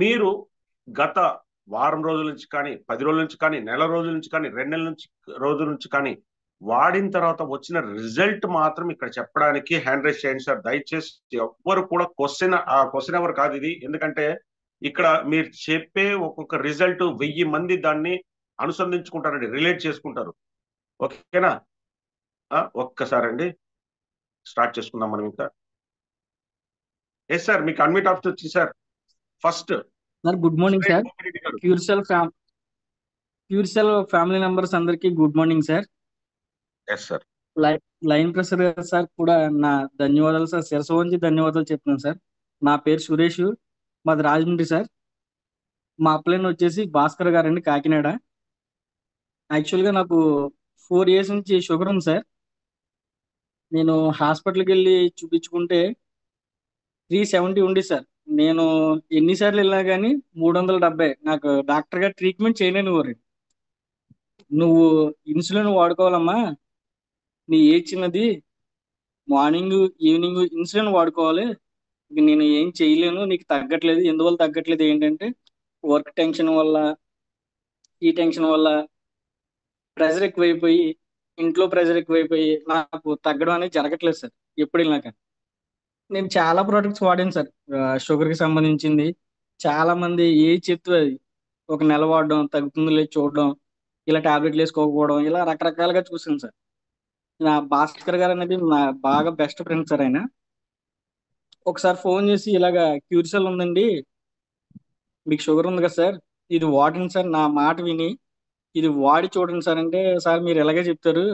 మీరు గత వారం రోజుల నుంచి కానీ 10 రోజుల నుంచి కానీ నెల రోజుల నుంచి కానీ 2 నెలల నుంచి రోజుల నుంచి కానీ వాడిన తర్వాత వచ్చిన రిజల్ట్ మాత్రం ఇక్కడ చెప్పడానికి హ్యాండ్ రైజ్ చేయండి సార్. దయచేసి ఎవ్వరు కూడా క్వశ్చన్ ఎవరు కాదు ఇది. ఎందుకంటే ఇక్కడ మీరు చెప్పే ఒక్కొక్క రిజల్ట్ 1000 మంది దాన్ని అనుసంధించుకుంటారండి, రిలేట్ చేసుకుంటారు. ఓకేనా? ఒక్కసారి అండి స్టార్ట్ చేసుకుందాం మనం ఇంకా. ఎస్ సార్, మీకు అన్మిట్ ఆప్షన్ వచ్చింది sir. First sir good morning sir. క్యూర్సెల్ ఫ్యామిలీ మెంబర్స్ అందరికి good morning sir. Yes sir. లైన్ ప్రసాద్ గారు సార్ కూడా నా ధన్యవాదాలు సార్, శిరసు వంచి ధన్యవాదాలు చెప్తున్నాను సార్. నా పేరు సురేష్, మాది రాజమండ్రి సార్. మా అప్లైన్ వచ్చేసి భాస్కర్ గారండి, కాకినాడ. యాక్చువల్గా నాకు 4 years నుంచి షుగర్ ఉంది సార్. నేను హాస్పిటల్కి వెళ్ళి చూపించుకుంటే 370 ఉంది సార్. నేను ఎన్నిసార్లు వెళ్ళినా కానీ 370. నాకు డాక్టర్ గారు ట్రీట్మెంట్ చేయలేనివారు. నువ్వు ఇన్సులిన్ వాడుకోవాలమ్మా, నీ ఏజ్ చిన్నది, మార్నింగ్ ఈవినింగ్ ఇన్సులిన్ వాడుకోవాలి, ఇక నేను ఏం చేయలేను, నీకు తగ్గట్లేదు. ఎందువల్ల తగ్గట్లేదు ఏంటంటే వర్క్ టెన్షన్ వల్ల, ఈ టెన్షన్ వల్ల ప్రెషర్ ఎక్కువైపోయి, ఇంట్లో ప్రెషర్ ఎక్కువైపోయి నాకు తగ్గడం అనేది జరగట్లేదు సార్. ఎప్పుడు వెళ్ళినాక నేను చాలా ప్రోడక్ట్స్ వాడాను సార్, షుగర్కి సంబంధించింది. చాలా మంది ఏ చెప్తూ అది ఒక నెల వాడడం, తగ్గుతుంది లేదు చూడడం, ఇలా టాబ్లెట్లు వేసుకోకపోవడం, ఇలా రకరకాలుగా చూసాను సార్. నా భాస్కర్ గారు అనేది నా బాగా బెస్ట్ ఫ్రెండ్ సార్. ఆయన ఒకసారి ఫోన్ చేసి ఇలాగా క్యూర్సెల్ ఉందండి, మీకు షుగర్ ఉంది కదా సార్, ఇది వాడండి సార్, నా మాట విని ఇది వాడి చూడండి సార్ అంటే, సార్ మీరు ఎలాగే చెప్తారు,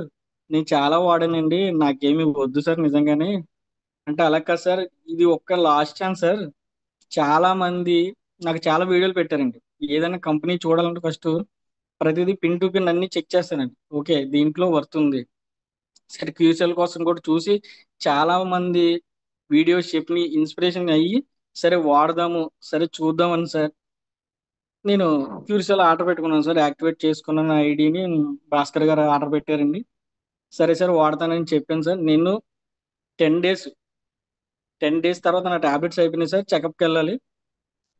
నేను చాలా వాడానండి, నాకేమీ వద్దు సార్ నిజంగానే అంటే. అలా కాదు సార్, ఇది ఒక్క లాస్ట్ ఛాన్స్ సార్. చాలా మంది నాకు చాలా వీడియోలు పెట్టారండి. ఏదైనా కంపెనీ చూడాలంటే ఫస్ట్ ప్రతిదీ పిన్ టు పిన్ అన్ని చెక్ చేస్తానండి. ఓకే దీంట్లో వర్త్ ఉంది సరే, క్యూసెల్ కోసం కూడా చూసి చాలా మంది వీడియోస్ చెప్పి ఇన్స్పిరేషన్ అయ్యి సరే వాడదాము, సరే చూద్దామని సార్ నేను క్యూసెల్ ఆర్డర్ పెట్టుకున్నాను సార్. యాక్టివేట్ చేసుకున్నాను ఐడిని, భాస్కర్ గారు ఆర్డర్ పెట్టారండి. సరే సార్ వాడతానని చెప్పాను సార్. నేను 10 days 10 days తర్వాత నా టాబ్లెట్స్ అయిపోయినాయి సార్. చెకప్కి వెళ్ళాలి.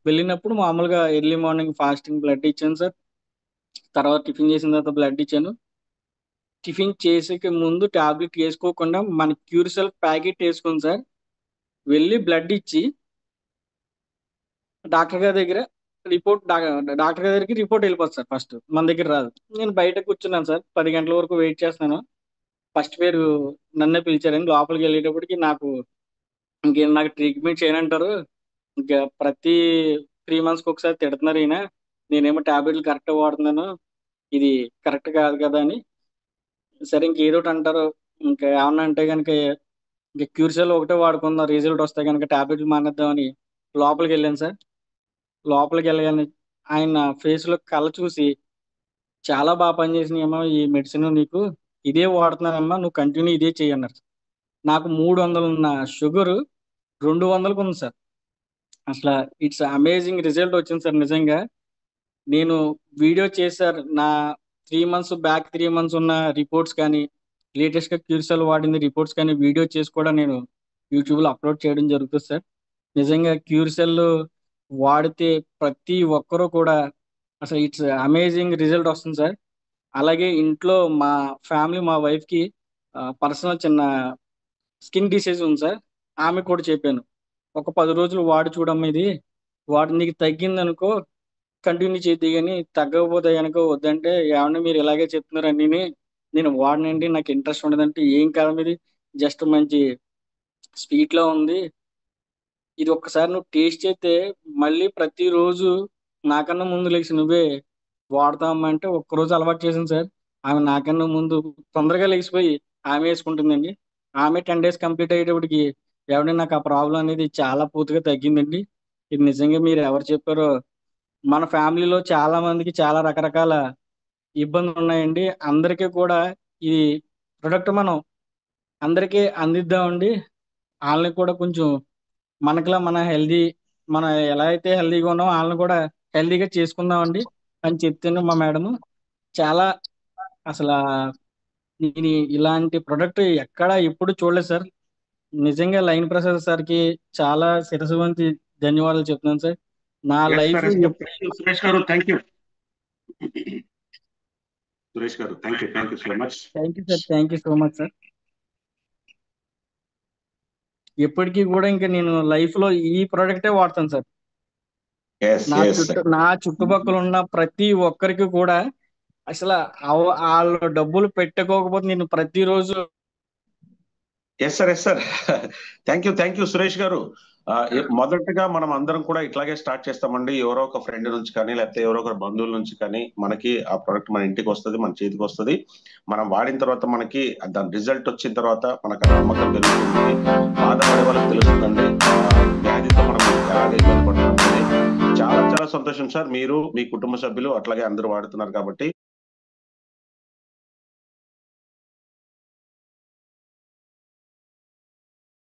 వెళ్ళినప్పుడు మామూలుగా ఎర్లీ మార్నింగ్ ఫాస్టింగ్ బ్లడ్ ఇచ్చాను సార్. తర్వాత టిఫిన్ చేసిన తర్వాత బ్లడ్ ఇచ్చాను. టిఫిన్ చేసే ముందు టాబ్లెట్ వేసుకోకుండా మన క్యూర్సెల్ ప్యాకెట్ వేసుకుని సార్ వెళ్ళి బ్లడ్ ఇచ్చి డాక్టర్ గారి దగ్గర డాక్టర్ గారి దగ్గరికి రిపోర్ట్ వెళ్ళిపోతుంది సార్. ఫస్ట్ మన దగ్గర రాదు. నేను బయట కూర్చున్నాను సార్, 10 గంటల వరకు వెయిట్ చేస్తాను. ఫస్ట్ పేరు నన్నే పిలిచారండి. లోపలికి వెళ్ళేటప్పటికి నాకు ట్రీట్మెంట్ చేయనంటారు, ఇంకా ప్రతి 3 months ఒకసారి తిడుతున్నారు ఈయన, నేనేమో టాబ్లెట్లు కరెక్ట్గా వాడుతున్నాను, ఇది కరెక్ట్ కాదు కదా అని. సరే ఇంకేదో ఒకటి అంటారు, ఇంకా ఏమన్నా అంటే కనుక ఇంకా క్యూర్సెల్ ఒకటే వాడుకుందాం, రిజల్ట్ వస్తే కనుక టాబ్లెట్లు మానేద్దామని లోపలికి వెళ్ళాను సార్. లోపలికి వెళ్ళగానే ఆయన ఫేస్లో కళ్ళ చూసి, చాలా బాగా పనిచేసినాయమ్మా ఈ మెడిసిన్, నీకు ఇదే వాడుతున్నానమ్మా, నువ్వు కంటిన్యూ ఇదే చేయన్నారు. నాకు 300 ఉన్న షుగర్ 200కు ఉంది సార్. అసలు ఇట్స్ అమేజింగ్ రిజల్ట్ వచ్చింది సార్ నిజంగా. నేను వీడియో చేశారు నా 3 months బ్యాక్, 3 months ఉన్న రిపోర్ట్స్ కానీ, లేటెస్ట్గా క్యూర్సెల్ వాడింది రిపోర్ట్స్ కానీ వీడియో చేసి కూడా నేను యూట్యూబ్లో అప్లోడ్ చేయడం జరుగుతుంది సార్. నిజంగా క్యూర్సెల్ వాడితే ప్రతి ఒక్కరూ కూడా అసలు ఇట్స్ అమేజింగ్ రిజల్ట్ వస్తుంది సార్. అలాగే ఇంట్లో మా ఫ్యామిలీ, మా వైఫ్కి పర్సనల్ చిన్న స్కిన్ డిసీజ్ ఉంది సార్. ఆమె కూడా చెప్పాను, ఒక 10 రోజులు వాడి చూడమ్మా, ఇది వాడి నీకు తగ్గింది అనుకో కంటిన్యూ చేద్ది, కానీ తగ్గకపోతే కనుక వద్దంటే, ఏమన్నా మీరు ఇలాగే చెప్తున్నారు అన్నీ, నేను వాడనండి, నాకు ఇంట్రెస్ట్ ఉండదంటే, ఏం కాదు ఇది జస్ట్ మంచి స్వీట్లో ఉంది, ఇది ఒక్కసారి నువ్వు టేస్ట్ చేస్తే మళ్ళీ ప్రతిరోజు నాకన్నా ముందు లేచి నువ్వే వాడతామా అంటే, ఒక్కరోజు అలవాటు చేసింది సార్. ఆమె నాకన్నా ముందు తొందరగా లేచిపోయి ఆమె వేసుకుంటుందండి. ఆమె 10 days కంప్లీట్ అయ్యేటప్పటికి ఎవరైనా నాకు ఆ ప్రాబ్లం అనేది చాలా పూర్తిగా తగ్గిందండి. ఇది నిజంగా మీరు ఎవరు చెప్పారో, మన ఫ్యామిలీలో చాలా మందికి చాలా రకరకాల ఇబ్బందులు ఉన్నాయండి. అందరికీ కూడా ఈ ప్రొడక్ట్ మనం అందరికీ అందిద్దామండి. వాళ్ళని కూడా కొంచెం మనకులా మనం ఎలా అయితే హెల్దీగా ఉన్నామో వాళ్ళని కూడా హెల్దీగా చేసుకుందామండి అని చెప్తాను. మా మేడము చాలా అసలు నేను ఇలాంటి ప్రొడక్ట్ ఎక్కడ ఎప్పుడు చూడలేదు సార్. నిజంగా లైన్ ప్రసాద్ సార్కి చాలా శిరసు వంచి ధన్యవాదాలు చెప్తున్నాను సార్. నా లైఫ్ సురేష్ గారు థ్యాంక్ యూ. సురేష్ గారు thank you so much. Thank you sir, thank you so much sir. ఎప్పటికీ కూడా ఇంకా నేను లైఫ్ లో ఈ ప్రోడక్టే వాడతాను సార్. నా చుట్టుపక్కల ఉన్న ప్రతి ఒక్కరికి కూడా అసలు వాళ్ళు డబ్బులు పెట్టుకోకపోతే నేను ప్రతిరోజు. Yes sir thank you Suresh garu. మొదటగా మనం అందరం కూడా ఇట్లాగే స్టార్ట్ చేస్తామండి. ఎవరో ఒక ఫ్రెండ్ నుంచి కానీ లేకపోతే ఎవరో ఒక బంధువుల నుంచి కానీ మనకి ఆ ప్రోడక్ట్ మన ఇంటికి వస్తుంది, మన చేతికి వస్తుంది. మనం వాడిన తర్వాత మనకి దాని రిజల్ట్ వచ్చిన తర్వాత మనకు ఆ నమ్మకం తెలుస్తుంది, బాధపడే వాళ్ళకి తెలుస్తుందండి వ్యాధితో మనం ఎలాగే ఇబ్బంది పడుతుంది. చాలా చాలా సంతోషం సార్, మీరు మీ కుటుంబ సభ్యులు అట్లాగే అందరూ వాడుతున్నారు కాబట్టి.